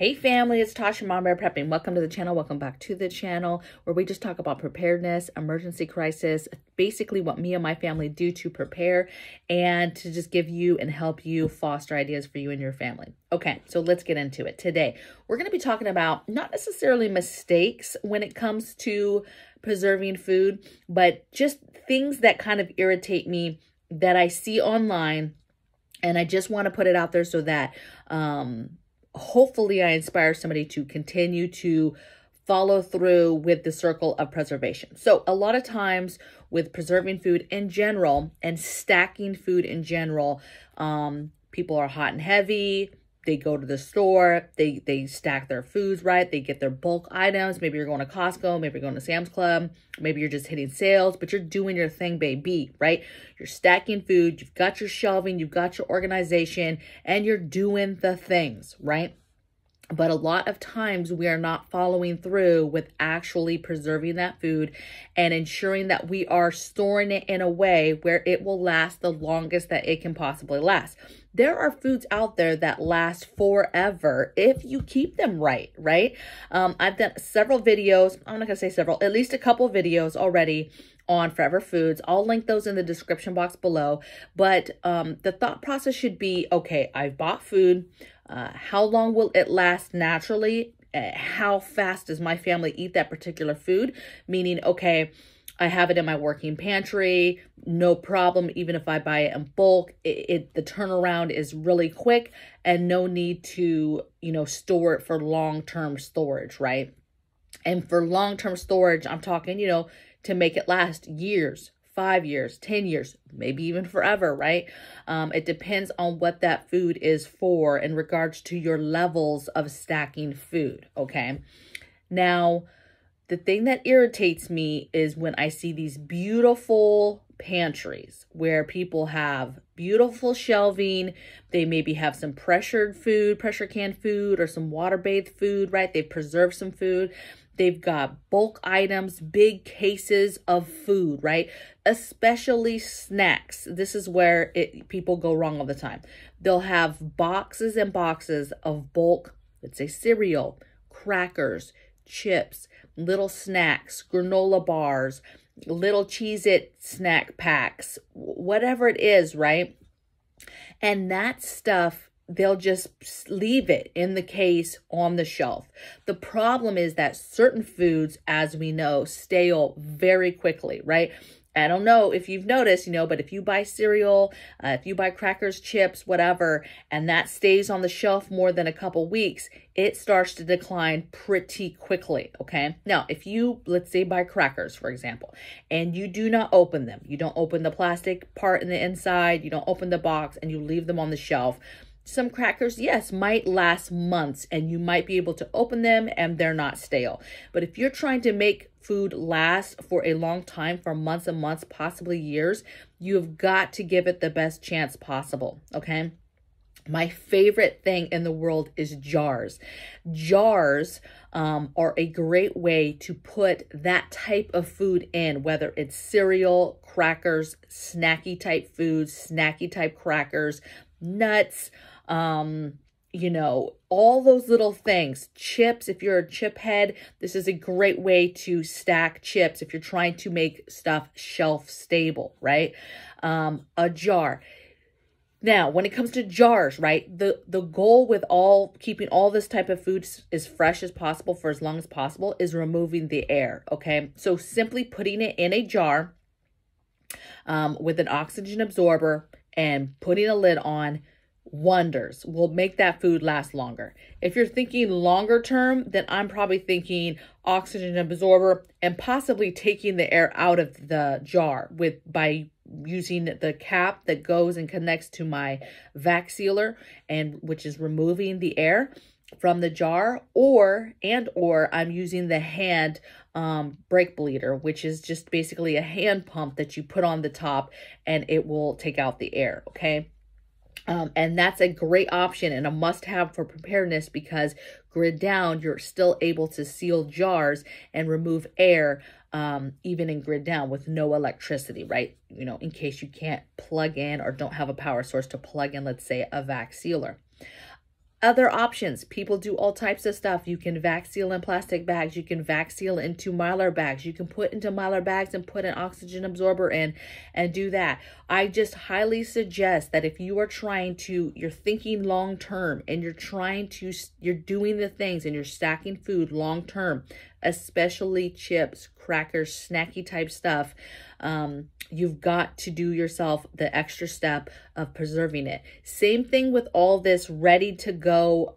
Hey family, it's Tasha MAMABEAR Prepping. Welcome to the channel. Welcome back to the channel where we just talk about preparedness, emergency crisis, basically what me and my family do to prepare and to just give you and help you foster ideas for you and your family. Okay, so let's get into it. Today, we're going to be talking about not necessarily mistakes when it comes to preserving food, but just things that kind of irritate me that I see online. And I just want to put it out there so that hopefully I inspire somebody to continue to follow through with the circle of preservation. So a lot of times with preserving food in general and stacking food in general, people are hot and heavy. They go to the store, they stack their foods, right? They get their bulk items. Maybe you're going to Costco, maybe you're going to Sam's Club, maybe you're just hitting sales, but you're doing your thing, baby, right? You're stacking food, you've got your shelving, you've got your organization, and you're doing the things, right? But a lot of times we are not following through with actually preserving that food and ensuring that we are storing it in a way where it will last the longest that it can possibly last. There are foods out there that last forever if you keep them right? I've done several videos. I'm not going to say several, at least a couple videos already on forever foods. I'll link those in the description box below. But the thought process should be, okay, I've bought food. How long will it last naturally? How fast does my family eat that particular food? Meaning, okay, I have it in my working pantry, no problem. Even if I buy it in bulk, the turnaround is really quick and no need to, store it for long-term storage, right? And for long-term storage, I'm talking, to make it last years, 5 years, 10 years, maybe even forever, right? It depends on what that food is for in regards to your levels of stacking food, okay? Now, the thing that irritates me is when I see these beautiful pantries where people have beautiful shelving. They maybe have some pressure canned food, or some water-bathed food, right? They've preserved some food. They've got bulk items, big cases of food, right? Especially snacks. This is where people go wrong all the time. They'll have boxes and boxes of bulk, let's say cereal, crackers, chips, little snacks, granola bars, little Cheez-It snack packs, whatever it is, right? And that stuff, they'll just leave it in the case on the shelf. The problem is that certain foods, as we know, stale very quickly, right? I don't know if you've noticed, but if you buy cereal, if you buy crackers, chips, whatever, and that stays on the shelf more than a couple weeks, it starts to decline pretty quickly, okay? Now, if you, let's say, buy crackers, for example, and you do not open them, you don't open the plastic part in the inside, you don't open the box, and you leave them on the shelf, some crackers, yes, might last months and you might be able to open them and they're not stale. But if you're trying to make food last for a long time, for months and months, possibly years, you've got to give it the best chance possible, okay? My favorite thing in the world is jars. Jars are a great way to put that type of food in, whether it's cereal, crackers, snacky type foods, snacky type crackers, nuts, all those little things. Chips, if you're a chip head, this is a great way to stack chips if you're trying to make stuff shelf stable, right? A jar. Now, when it comes to jars, right, the goal with keeping all this type of food as fresh as possible for as long as possible is removing the air, okay? So simply putting it in a jar with an oxygen absorber and putting a lid on wonders will make that food last longer. If you're thinking longer term, then I'm probably thinking oxygen absorber and possibly taking the air out of the jar by using the cap that goes and connects to my vac sealer, and which is removing the air from the jar, or I'm using the hand brake bleeder, which is just basically a hand pump that you put on the top and it will take out the air, okay? And that's a great option and a must-have for preparedness, because grid down, you're still able to seal jars and remove air even in grid down with no electricity, right? In case you can't plug in or don't have a power source to plug in, let's say, a vac sealer. Other options, people do all types of stuff. You can vac seal in plastic bags. You can vac seal into Mylar bags. You can put into Mylar bags and put an oxygen absorber in and do that. I just highly suggest that if you are you're thinking long term and you're doing the things and you're stacking food long term, especially chips, crackers, snacky type stuff, you've got to do yourself the extra step of preserving it. Same thing with all this ready to go,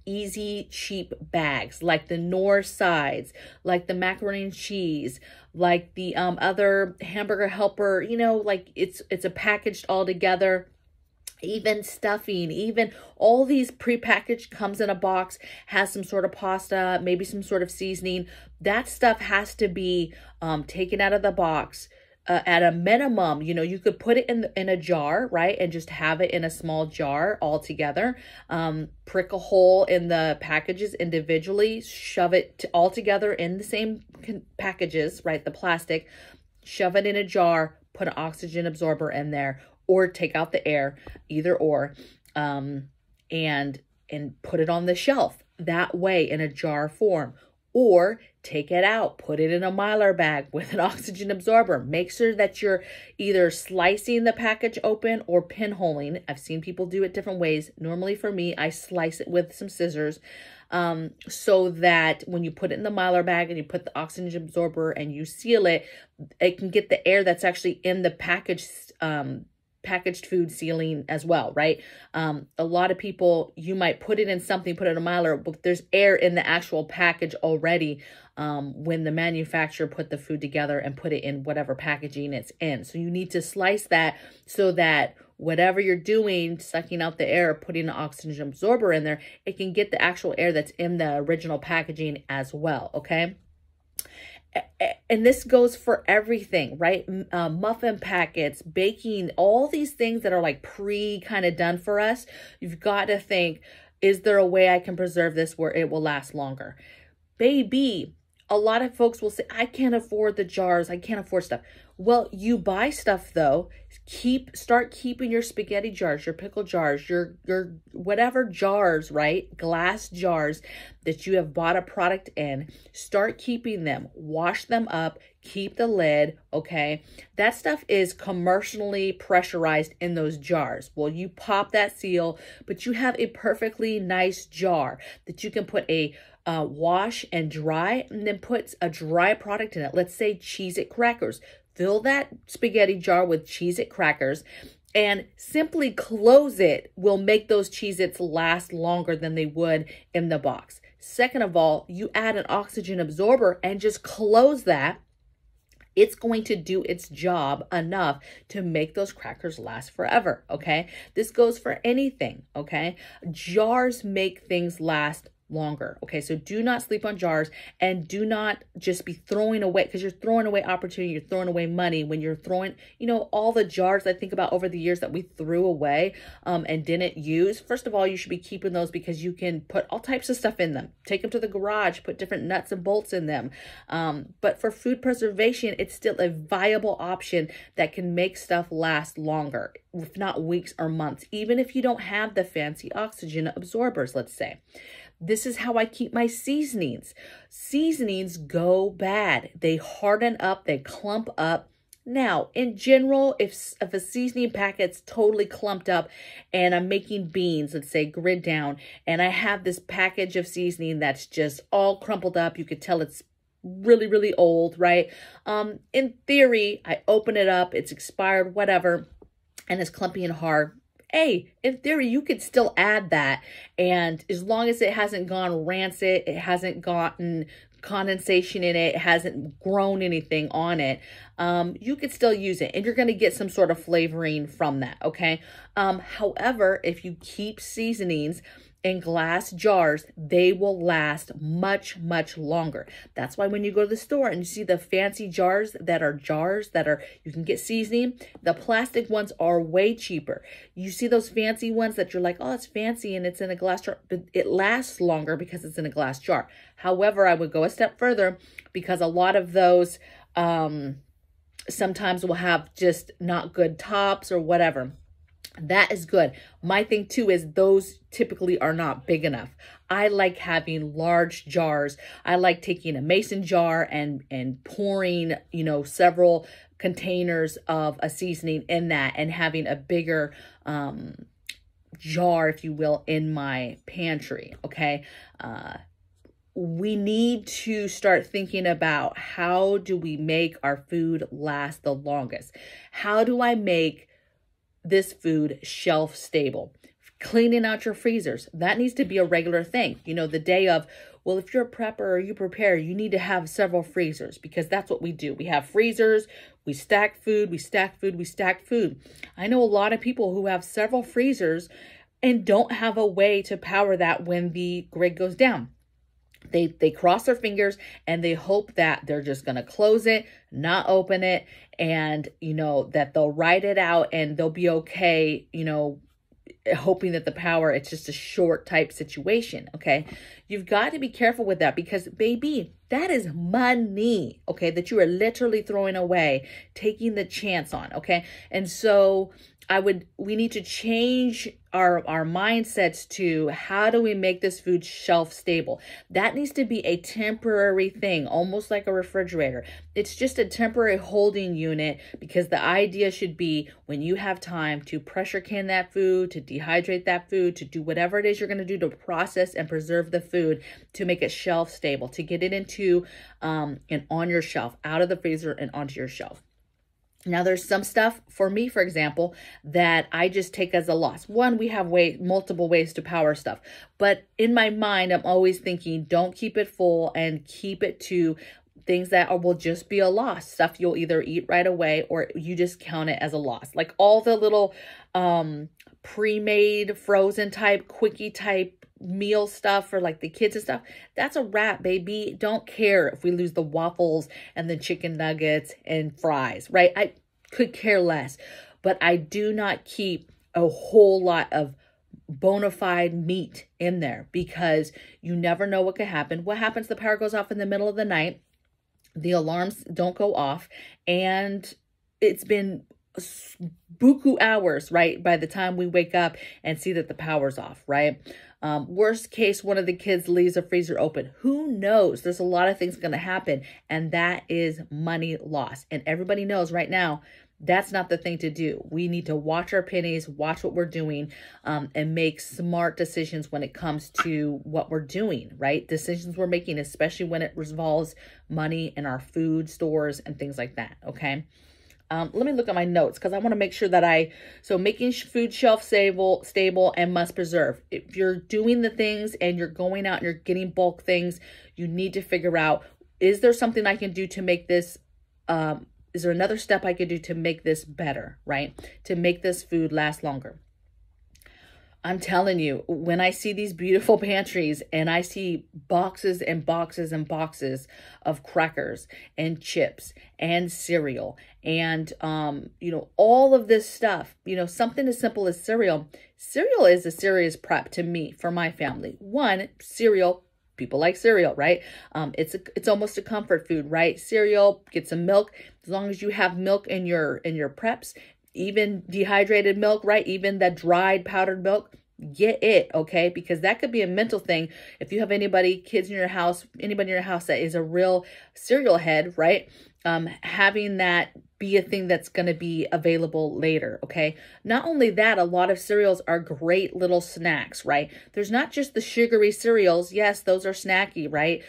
easy, cheap bags, like the Knorr sides, like the macaroni and cheese, like the other hamburger helper, you know, like it's a packaged all together. Even stuffing, even all these prepackaged, comes in a box, has some sort of pasta, maybe some sort of seasoning. That stuff has to be taken out of the box. At a minimum, you know, you could put it in a jar, right? And just have it in a small jar all together. Prick a hole in the packages individually, shove it all together in the same packages, right? The plastic, shove it in a jar, put an oxygen absorber in there, or take out the air, either or, and put it on the shelf that way in a jar form. Or take it out, put it in a Mylar bag with an oxygen absorber. Make sure that you're either slicing the package open or pinholing. I've seen people do it different ways. Normally for me, I slice it with some scissors, so that when you put it in the Mylar bag and you put the oxygen absorber and you seal it, it can get the air that's actually in the packaged food sealing as well, right? A lot of people, you might put it in something, put it in a Mylar, but there's air in the actual package already when the manufacturer put the food together and put it in whatever packaging it's in. So you need to slice that so that whatever you're doing, sucking out the air, putting an oxygen absorber in there, it can get the actual air that's in the original packaging as well, okay? And this goes for everything, right? Muffin packets, baking, all these things that are like kind of done for us. You've got to think, is there a way I can preserve this where it will last longer? Baby, a lot of folks will say, I can't afford the jars. I can't afford stuff. Well, you buy stuff though. Start keeping your spaghetti jars, your pickle jars, your whatever jars, right? Glass jars that you have bought a product in. Start keeping them. Wash them up. Keep the lid, okay? That stuff is commercially pressurized in those jars. Well, you pop that seal, but you have a perfectly nice jar that you can put a wash and dry, and then put a dry product in it. Let's say Cheez-It crackers. Fill that spaghetti jar with Cheez-It crackers and simply close it will make those Cheez-Its last longer than they would in the box. Second of all, you add an oxygen absorber and just close that. It's going to do its job enough to make those crackers last forever, okay? This goes for anything, okay? Jars make things last longer, okay? So do not sleep on jars, and do not just be throwing away, because you're throwing away opportunity, you're throwing away money when you're throwing, you know, all the jars I think about over the years that we threw away and didn't use. First of all, you should be keeping those because you can put all types of stuff in them. Take them to the garage, put different nuts and bolts in them. But for food preservation, it's still a viable option that can make stuff last longer, if not weeks or months, even if you don't have the fancy oxygen absorbers, let's say. This is how I keep my seasonings. Seasonings go bad. They harden up, they clump up. Now, in general, if a seasoning packet's totally clumped up and I'm making beans, let's say grid down, and I have this package of seasoning that's just all crumpled up, you could tell it's really, really old, right? In theory, I open it up, it's expired, whatever, and it's clumpy and hard. Hey, in theory, you could still add that. And as long as it hasn't gone rancid, it hasn't gotten condensation in it, it hasn't grown anything on it, you could still use it. And you're going to get some sort of flavoring from that, okay? However, if you keep seasonings in glass jars, they will last much, much longer. That's why when you go to the store and you see the fancy jars that are you can get seasoning, the plastic ones are way cheaper. You see those fancy ones that you're like, oh, it's fancy and it's in a glass jar, but it lasts longer because it's in a glass jar. However, I would go a step further, because a lot of those sometimes will have just not good tops or whatever. That is good. My thing too is those typically are not big enough. I like having large jars. I like taking a mason jar and pouring, you know, several containers of a seasoning in that and having a bigger jar, if you will, in my pantry. Okay. We need to start thinking about, how do we make our food last the longest? How do I make this food shelf stable? Cleaning out your freezers, that needs to be a regular thing. You know, the day of, well, if you're a prepper or you prepare, you need to have several freezers, because that's what we do. We have freezers, we stack food, we stack food, we stack food. I know a lot of people who have several freezers and don't have a way to power that when the grid goes down. They cross their fingers and they hope that they're just going to close it, not open it, and, you know, that they'll ride it out and they'll be okay, you know, hoping that the power, it's just a short type situation. Okay. You've got to be careful with that, because baby, that is money. Okay. That you are literally throwing away, taking the chance on. Okay. And so we need to change our mindsets to, how do we make this food shelf stable? That needs to be a temporary thing, almost like a refrigerator. It's just a temporary holding unit, because the idea should be, when you have time to pressure can that food, to dehydrate that food, to do whatever it is you're going to do to process and preserve the food, to make it shelf stable, to get it into and on your shelf, out of the freezer and onto your shelf. Now, there's some stuff, for me, for example, that I just take as a loss. One, we have multiple ways to power stuff. But in my mind, I'm always thinking, don't keep it full, and keep it to things that will just be a loss. Stuff you'll either eat right away, or you just count it as a loss. Like all the little pre-made, frozen type, quickie type meal stuff for like the kids and stuff, that's a wrap, baby. Don't care if we lose the waffles and the chicken nuggets and fries, right? I could care less, but I do not keep a whole lot of bona fide meat in there, because you never know what could happen. What happens? The power goes off in the middle of the night, the alarms don't go off, and it's been buku hours, right, by the time we wake up and see that the power's off, right? Worst case, one of the kids leaves a freezer open. Who knows? There's a lot of things going to happen, and that is money lost. And everybody knows right now, that's not the thing to do. We need to watch our pennies, watch what we're doing, and make smart decisions when it comes to what we're doing, right? Decisions we're making, especially when it involves money in our food stores and things like that, okay? Let me look at my notes, because I want to make sure that so making food shelf stable and must preserve. If you're doing the things and you're going out and you're getting bulk things, you need to figure out, is there something I can do to make this, is there another step I could do to make this better, right? To make this food last longer. I'm telling you, when I see these beautiful pantries and I see boxes and boxes and boxes of crackers and chips and cereal and, you know, all of this stuff, you know, something as simple as cereal. Cereal is a serious prep to me, for my family. One, cereal, people like cereal, right? It's almost a comfort food, right? Cereal, get some milk. As long as you have milk in your preps, even dehydrated milk, right? Even that dried powdered milk, get it, okay? Because that could be a mental thing. If you have kids in your house, anybody in your house that is a real cereal head, right? Having that be a thing that's going to be available later, okay? Not only that, a lot of cereals are great little snacks, right? There's not just the sugary cereals. Yes, those are snacky, right?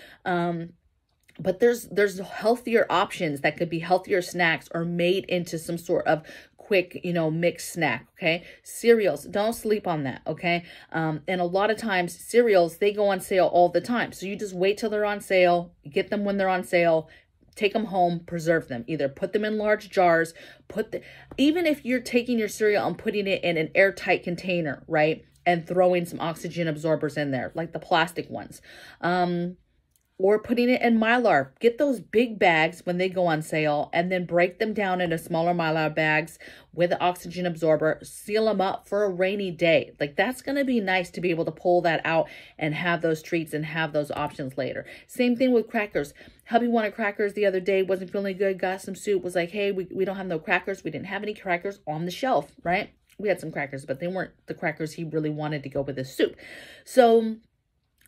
But there's healthier options that could be healthier snacks, or made into some sort of quick, you know, mixed snack, okay? Cereals, don't sleep on that, okay? And a lot of times cereals, they go on sale all the time. So you just wait till they're on sale, get them when they're on sale, take them home, preserve them. Either put them in large jars, even if you're taking your cereal and putting it in an airtight container, right? And throwing some oxygen absorbers in there, like the plastic ones. Or putting it in Mylar. Get those big bags when they go on sale, and then break them down into smaller Mylar bags with an oxygen absorber. Seal them up for a rainy day. Like, that's going to be nice to be able to pull that out and have those treats and have those options later. Same thing with crackers. Hubby wanted crackers the other day, wasn't feeling good, got some soup, was like, hey, we don't have no crackers. We didn't have any crackers on the shelf, right? we had some crackers, but they weren't the crackers he really wanted to go with his soup. So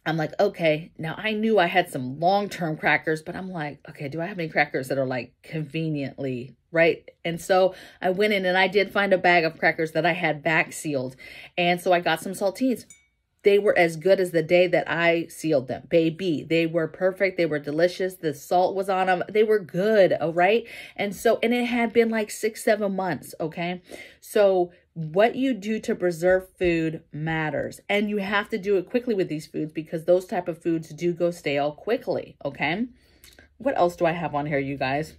I'm like, okay, now I knew I had some long-term crackers, but I'm like, okay, do I have any crackers that are like conveniently, right? And so I went in and I did find a bag of crackers that I had back sealed. And so I got some saltines. They were as good as the day that I sealed them, baby. They were perfect. They were delicious. The salt was on them. They were good, all right? And so, and it had been like 6-7 months, okay? So what you do to preserve food matters. And you have to do it quickly with these foods because those type of foods do go stale quickly, okay? What else do I have on here, you guys?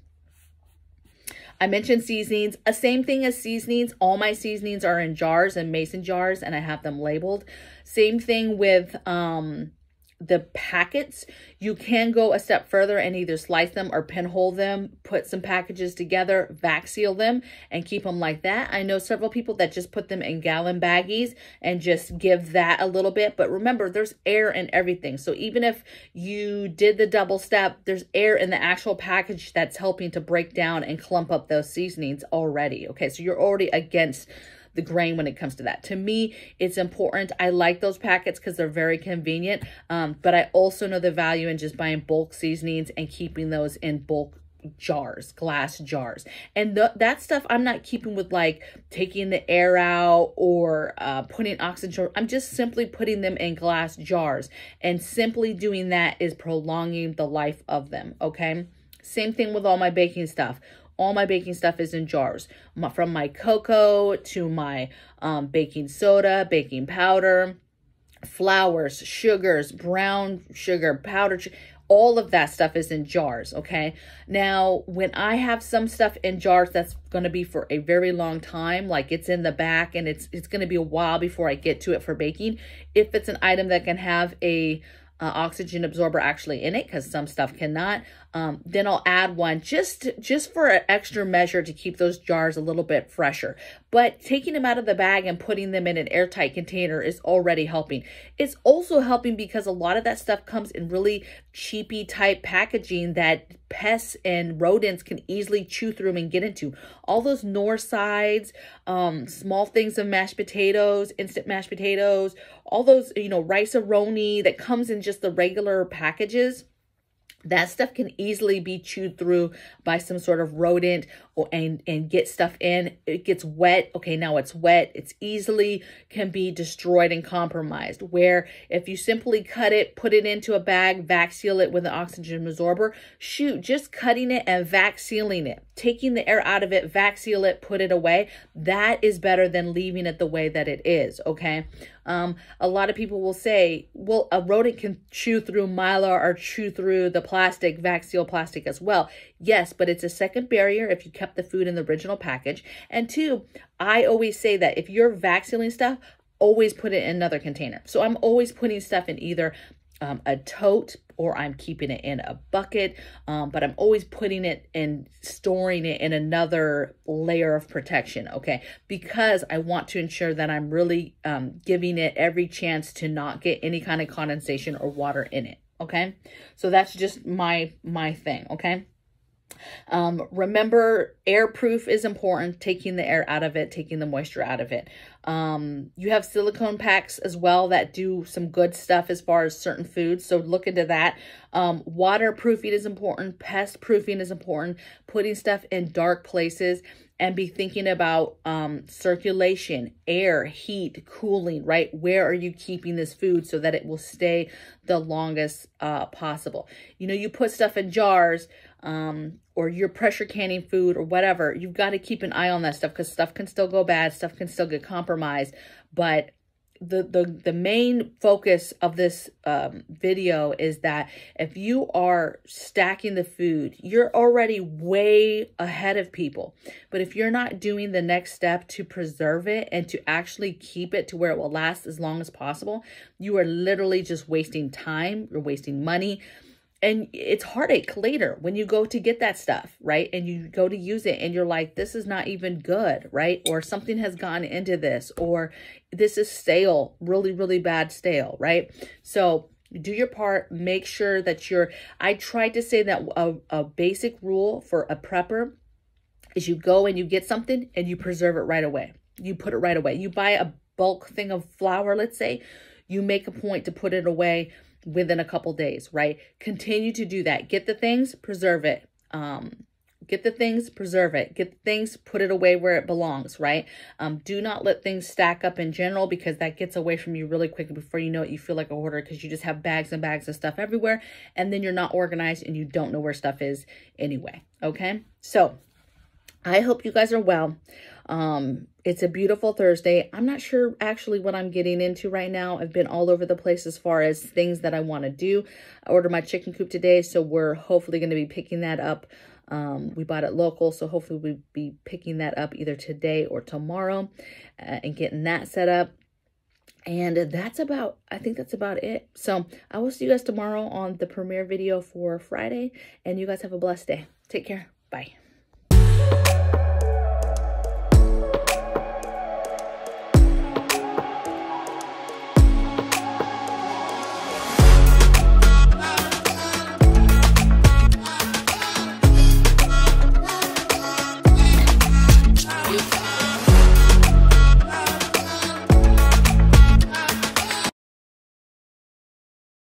I mentioned seasonings. Same thing as seasonings. All my seasonings are in jars and mason jars, and I have them labeled. Same thing with the packets. You can go a step further and either slice them or pinhole them, put some packages together, vac seal them, and keep them like that. I know several people that just put them in gallon baggies and just give that a little bit. But remember, there's air in everything. So even if you did the double step, there's air in the actual package that's helping to break down and clump up those seasonings already. Okay, so you're already against the grain when it comes to that. To me, it's important. I like those packets because they're very convenient, but I also know the value in just buying bulk seasonings and keeping those in bulk jars, glass jars. And that stuff I'm not keeping with like taking the air out or putting oxygen. I'm just simply putting them in glass jars, and simply doing that is prolonging the life of them, okay? Same thing with all my baking stuff. All my baking stuff is in jars, from my cocoa to my baking soda, baking powder, flours, sugars, brown sugar, powdered sugar. All of that stuff is in jars, okay? Now, when I have some stuff in jars that's going to be for a very long time, like it's in the back and it's going to be a while before I get to it for baking, if it's an item that can have a oxygen absorber actually in it, because some stuff cannot, then I'll add one just for an extra measure to keep those jars a little bit fresher. But taking them out of the bag and putting them in an airtight container is already helping. It's also helping because a lot of that stuff comes in really cheapy type packaging that pests and rodents can easily chew through them and get into. All those Nor sides, small things of mashed potatoes, instant mashed potatoes, all those, you know, rice-a-roni that comes in just the regular packages. That stuff can easily be chewed through by some sort of rodent and get stuff in. It gets wet. Okay, now it's wet. It's easily can be destroyed and compromised. Where if you simply cut it, put it into a bag, vac seal it with an oxygen absorber, shoot, just cutting it and vac sealing it, taking the air out of it, vac seal it, put it away. That is better than leaving it the way that it is, okay? A lot of people will say, well, a rodent can chew through mylar or chew through the plastic, vac seal plastic as well. Yes, but it's a second barrier if you kept the food in the original package. And two, I always say that if you're vac sealing stuff, always put it in another container. So I'm always putting stuff in either a tote or I'm keeping it in a bucket, but I'm always putting it and storing it in another layer of protection, okay? Because I want to ensure that I'm really giving it every chance to not get any kind of condensation or water in it, okay? So that's just my thing, okay? Remember, airproof is important, taking the air out of it, taking the moisture out of it. You have silicone packs as well that do some good stuff as far as certain foods. So look into that. Waterproofing is important. Pest proofing is important. Putting stuff in dark places and be thinking about circulation, air, heat, cooling, right? Where are you keeping this food so that it will stay the longest possible? You know, you put stuff in jars, or you're pressure canning food or whatever, you've got to keep an eye on that stuff because stuff can still go bad, stuff can still get compromised. But the main focus of this video is that if you are stacking the food, you're already way ahead of people. But if you're not doing the next step to preserve it and to actually keep it to where it will last as long as possible, you are literally just wasting time, you're wasting money. And it's heartache later when you go to get that stuff, right? And you go to use it and you're like, this is not even good, right? Or something has gone into this, or this is stale, really, really bad stale, right? So do your part, make sure that I tried to say that a basic rule for a prepper is you go and you get something and you preserve it right away. you put it right away. You buy a bulk thing of flour, let's say, you make a point to put it away within a couple days, right? Continue to do that. Get the things, preserve it. Get the things, preserve it. Get the things, put it away where it belongs, right? Do not let things stack up in general, because that gets away from you really quick. Before you know it, you feel like a hoarder because you just have bags and bags of stuff everywhere, and then you're not organized and you don't know where stuff is anyway, okay? So I hope you guys are well. It's a beautiful Thursday. I'm not sure actually what I'm getting into right now. I've been all over the place as far as things that I want to do. I ordered my chicken coop today, so we're hopefully going to be picking that up. We bought it local, so hopefully we'll be picking that up either today or tomorrow and getting that set up. And I think that's about it. So I will see you guys tomorrow on the premiere video for Friday, and you guys have a blessed day. Take care. Bye.